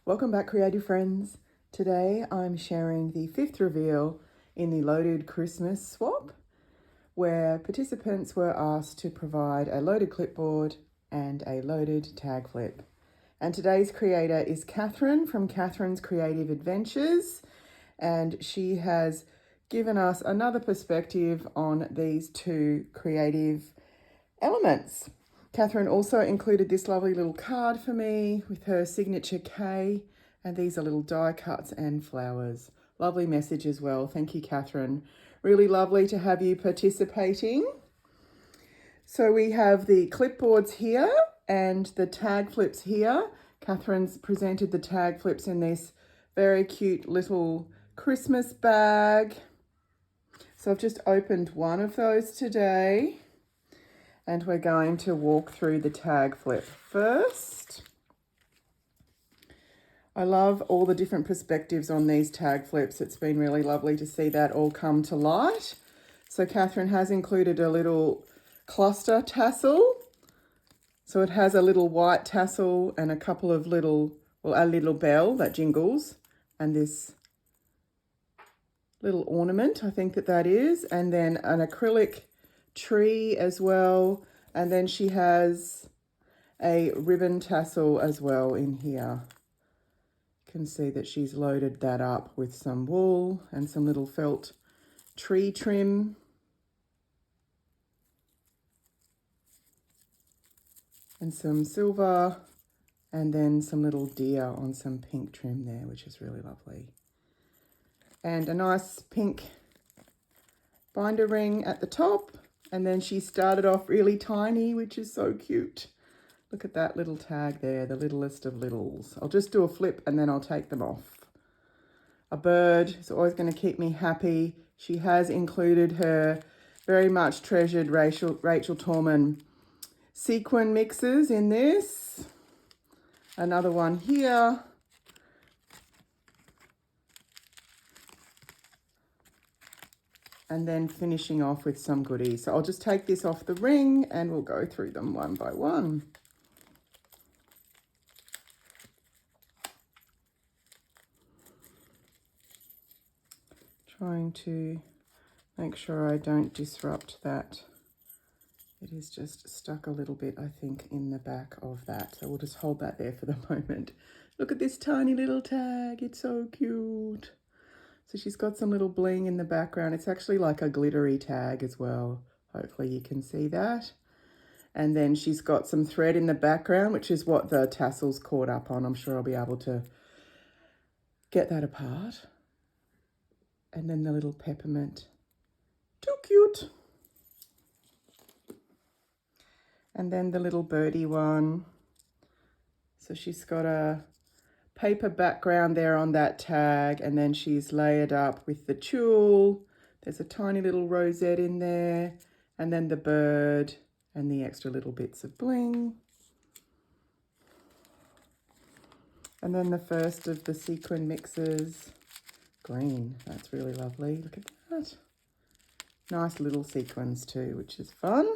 Welcome back, creative friends. Today I'm sharing the fifth reveal in the loaded Christmas swap, where participants were asked to provide a loaded clipboard and a loaded tag flip. And today's creator is Kathryn from Kathryn's Creative Adventures, and she has given us another perspective on these two creative elements. Kathryn also included this lovely little card for me with her signature K, and these are little die cuts and flowers. Lovely message as well. Thank you, Kathryn. Really lovely to have you participating. So we have the clipboards here and the tag flips here. Kathryn's presented the tag flips in this very cute little Christmas bag. So I've just opened one of those today. And we're going to walk through the tag flip first. I love all the different perspectives on these tag flips. It's been really lovely to see that all come to light. So Kathryn has included a little cluster tassel. So it has a little white tassel and a couple of little, well, a little bell that jingles, and this little ornament, I think that is, and then an acrylic tree as well, and then she has a ribbon tassel as well in here. You can see that she's loaded that up with some wool and some little felt tree trim. And some silver, and then some little deer on some pink trim there, which is really lovely. And a nice pink binder ring at the top. And then she started off really tiny, which is so cute. Look at that little tag there, the littlest of littles. I'll just do a flip and then I'll take them off. A bird is always going to keep me happy. She has included her very much treasured Rachel Torman sequin mixes in this. Another one here. And then finishing off with some goodies. So I'll just take this off the ring and we'll go through them one by one. Trying to make sure I don't disrupt that. It is just stuck a little bit, I think, in the back of that. So we'll just hold that there for the moment. Look at this tiny little tag. It's so cute. So she's got some little bling in the background. It's actually like a glittery tag as well. Hopefully you can see that. And then she's got some thread in the background, which is what the tassel's caught up on. I'm sure I'll be able to get that apart. And then the little peppermint. Too cute. And then the little birdie one. So she's got a paper background there on that tag, and then she's layered up with the tulle. There's a tiny little rosette in there, and then the bird and the extra little bits of bling. And then the first of the sequin mixes, green. That's really lovely. Look at that. Nice little sequins too, which is fun.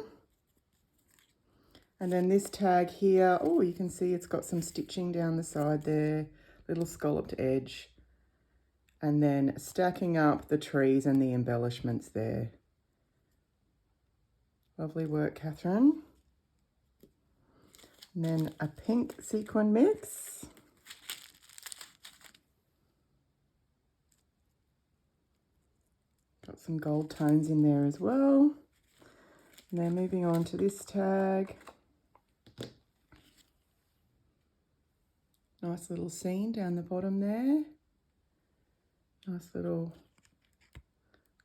And then this tag here, oh, you can see it's got some stitching down the side there, little scalloped edge. And then stacking up the trees and the embellishments there. Lovely work, Kathryn. And then a pink sequin mix. Got some gold tones in there as well. And then moving on to this tag. Nice little scene down the bottom there. Nice little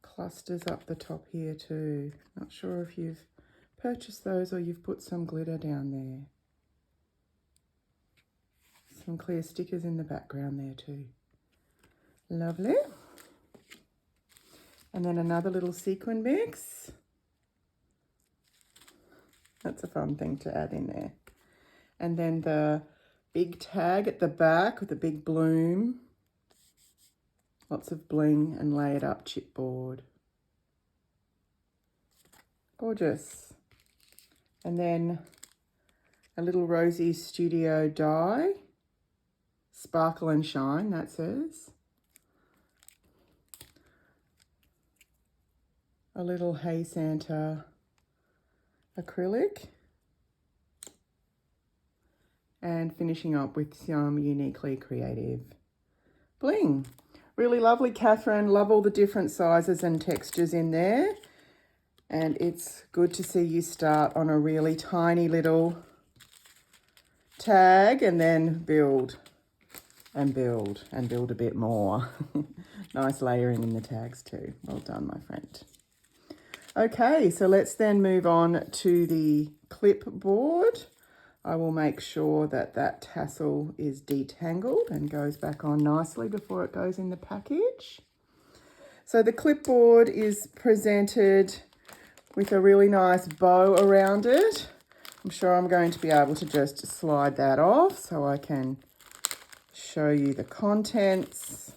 clusters up the top here too. Not sure if you've purchased those or you've put some glitter down there. Some clear stickers in the background there too. Lovely. And then another little sequin mix. That's a fun thing to add in there. And then the big tag at the back with a big bloom. Lots of bling and layered up chipboard. Gorgeous. And then a little Rosie Studio die. Sparkle and Shine, that says. A little Hey Santa acrylic. And finishing up with some uniquely creative bling. Really lovely, Kathryn. Love all the different sizes and textures in there. And it's good to see you start on a really tiny little tag and then build and build and build a bit more. Nice layering in the tags too. Well done, my friend. Okay, so let's then move on to the clipboard. I will make sure that that tassel is detangled and goes back on nicely before it goes in the package. So the clipboard is presented with a really nice bow around it. I'm sure I'm going to be able to just slide that off so I can show you the contents.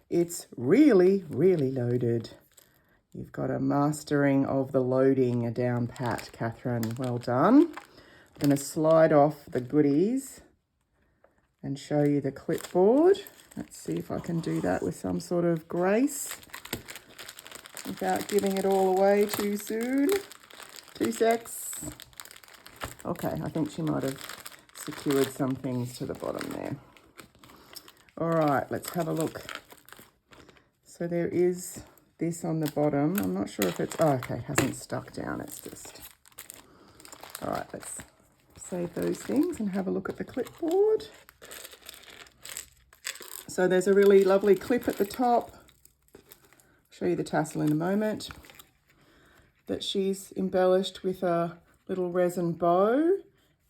It's really, really loaded. You've got a mastering of the loading down pat, Kathryn. Well done. I'm going to slide off the goodies and show you the clipboard. Let's see if I can do that with some sort of grace without giving it all away too soon. 2 secs. Okay, I think she might have secured some things to the bottom there. All right, let's have a look. So there is this on the bottom. I'm not sure if it's, oh, okay, hasn't stuck down. It's just, all right, let's save those things and have a look at the clipboard. So there's a really lovely clip at the top. I'll show you the tassel in a moment. That she's embellished with a little resin bow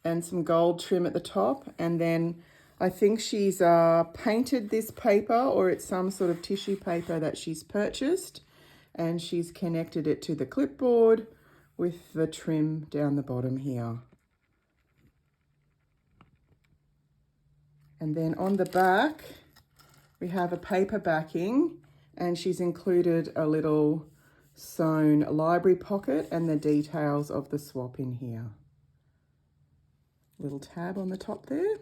and some gold trim at the top. And then I think she's painted this paper, or it's some sort of tissue paper that she's purchased, and she's connected it to the clipboard with the trim down the bottom here. And then on the back, we have a paper backing, and she's included a little sewn library pocket and the details of the swap in here. Little tab on the top there.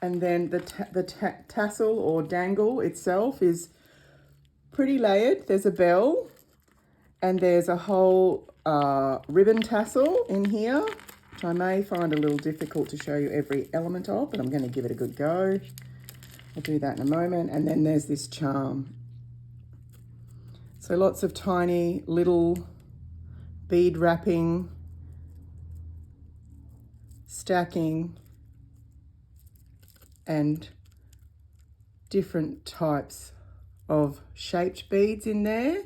And then the tassel or dangle itself is pretty layered. There's a bell and there's a whole ribbon tassel in here, which I may find a little difficult to show you every element of, but I'm going to give it a good go. I'll do that in a moment. And then there's this charm. So lots of tiny little bead wrapping, stacking, and different types of shaped beads in there,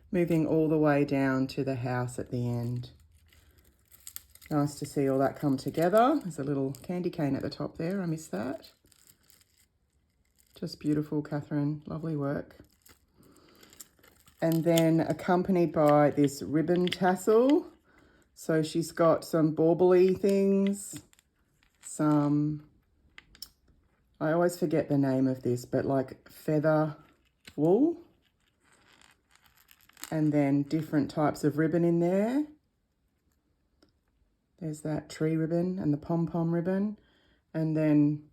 moving all the way down to the house at the end. Nice to see all that come together. There's a little candy cane at the top there. I missed that. Just beautiful, Kathryn. Lovely work. And then accompanied by this ribbon tassel. So she's got some bauble-y things, some, I always forget the name of this, but like feather wool. And then different types of ribbon in there. There's that tree ribbon and the pom-pom ribbon. And then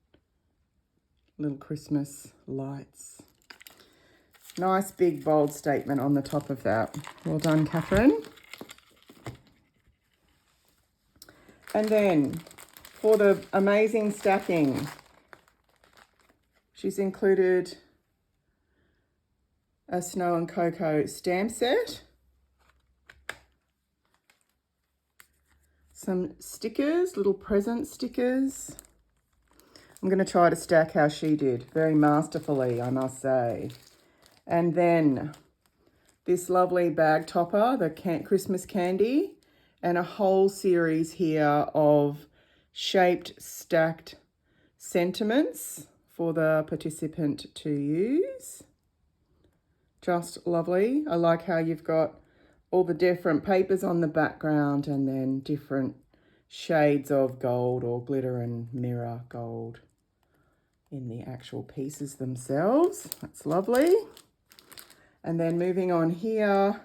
little Christmas lights. Nice big bold statement on the top of that. Well done, Kathryn. And then for the amazing stacking, she's included a Snow and Cocoa stamp set, some stickers, little present stickers. I'm going to try to stack how she did, very masterfully, I must say. And then this lovely bag topper, the Christmas candy, and a whole series here of shaped, stacked sentiments for the participant to use. Just lovely. I like how you've got all the different papers on the background and then different shades of gold or glitter and mirror gold in the actual pieces themselves. That's lovely. And then moving on here,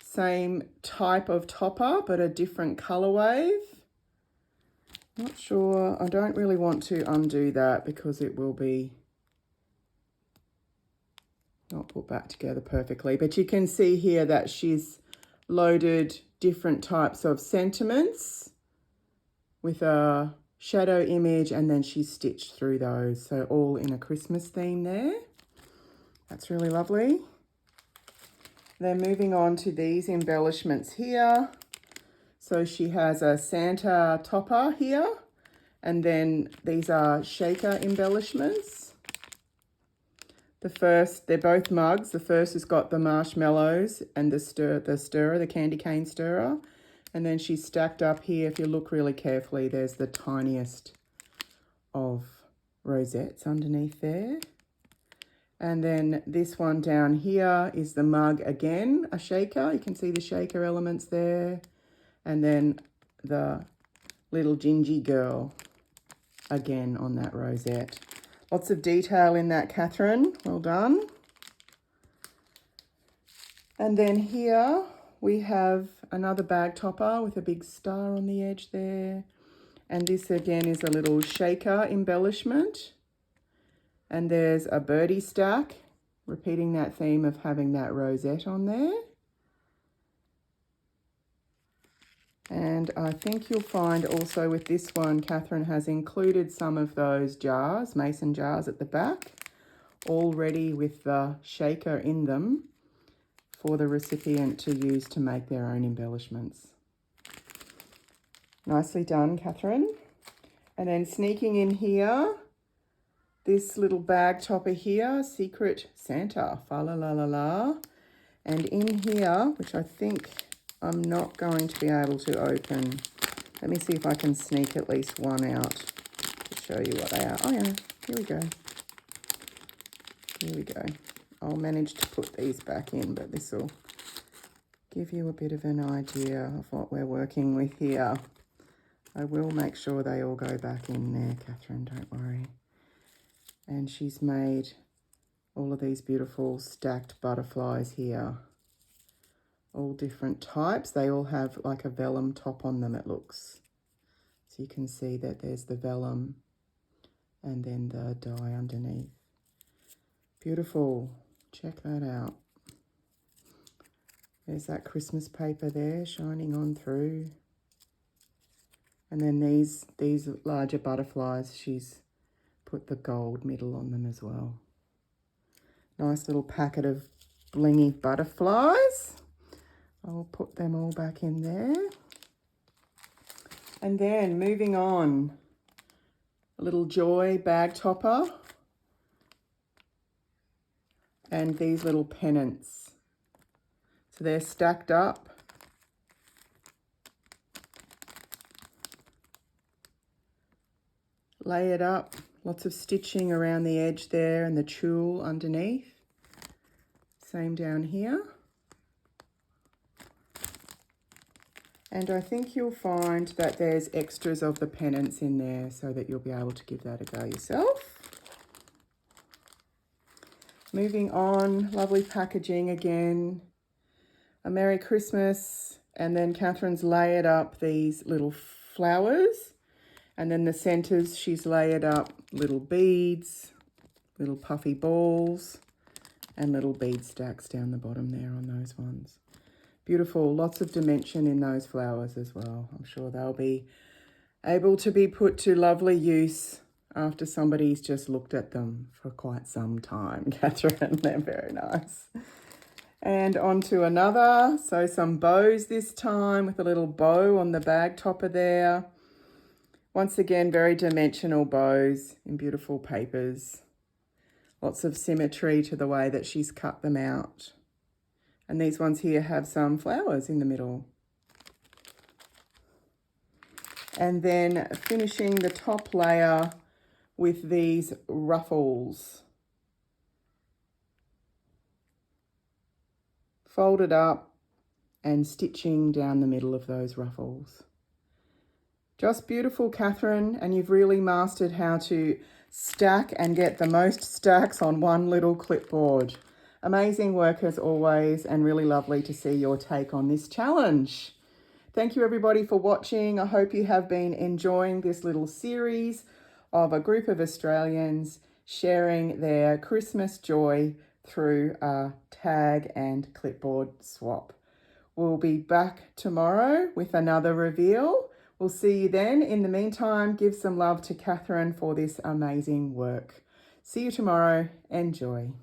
same type of topper, but a different color wave. Not sure. I don't really want to undo that because it will be not put back together perfectly. But you can see here that she's loaded different types of sentiments with a shadow image, and then she's stitched through those. So all in a Christmas theme there. That's really lovely. Then moving on to these embellishments here. So she has a Santa topper here, and then these are shaker embellishments. The first, they're both mugs. The first has got the marshmallows and the stirrer, the candy cane stirrer. And then she's stacked up here. If you look really carefully, there's the tiniest of rosettes underneath there. And then this one down here is the mug again, a shaker. You can see the shaker elements there. And then the little gingy girl again on that rosette. Lots of detail in that, Kathryn. Well done. And then here we have another bag topper with a big star on the edge there. And this again is a little shaker embellishment. And there's a birdie stack, repeating that theme of having that rosette on there. And I think you'll find also with this one, Kathryn has included some of those jars, mason jars at the back, already with the shaker in them for the recipient to use to make their own embellishments. Nicely done, Kathryn. And then sneaking in here, this little bag topper here, Secret Santa, fa la la la la. And in here, which I think I'm not going to be able to open. Let me see if I can sneak at least one out to show you what they are. Oh yeah, here we go. Here we go. I'll manage to put these back in, but this will give you a bit of an idea of what we're working with here. I will make sure they all go back in there, Kathryn, don't worry. And she's made all of these beautiful stacked butterflies here. All different types. They all have like a vellum top on them, it looks. So you can see that there's the vellum and then the dye underneath. Beautiful. Check that out. There's that Christmas paper there shining on through. And then these larger butterflies, she's put the gold middle on them as well. Nice little packet of blingy butterflies. I'll put them all back in there. And then moving on, a little joy bag topper. And these little pennants. So they're stacked up. Layered up. Lots of stitching around the edge there and the tulle underneath. Same down here. And I think you'll find that there's extras of the pennants in there so that you'll be able to give that a go yourself. Moving on, lovely packaging again. A Merry Christmas. And then Kathryn's layered up these little flowers. And then the centers, she's layered up little beads, little puffy balls, and little bead stacks down the bottom there on those ones. Beautiful, lots of dimension in those flowers as well. I'm sure they'll be able to be put to lovely use after somebody's just looked at them for quite some time, Kathryn. They're very nice. And on to another. So some bows this time with a little bow on the bag topper there. Once again, very dimensional bows in beautiful papers. Lots of symmetry to the way that she's cut them out. And these ones here have some flowers in the middle. And then finishing the top layer with these ruffles. Folded up and stitching down the middle of those ruffles. Just beautiful, Kathryn, and you've really mastered how to stack and get the most stacks on one little clipboard. Amazing work as always, and really lovely to see your take on this challenge. Thank you everybody for watching. I hope you have been enjoying this little series of a group of Australians sharing their Christmas joy through a tag and clipboard swap. We'll be back tomorrow with another reveal. We'll see you then. In the meantime, give some love to Kathryn for this amazing work. See you tomorrow. Enjoy.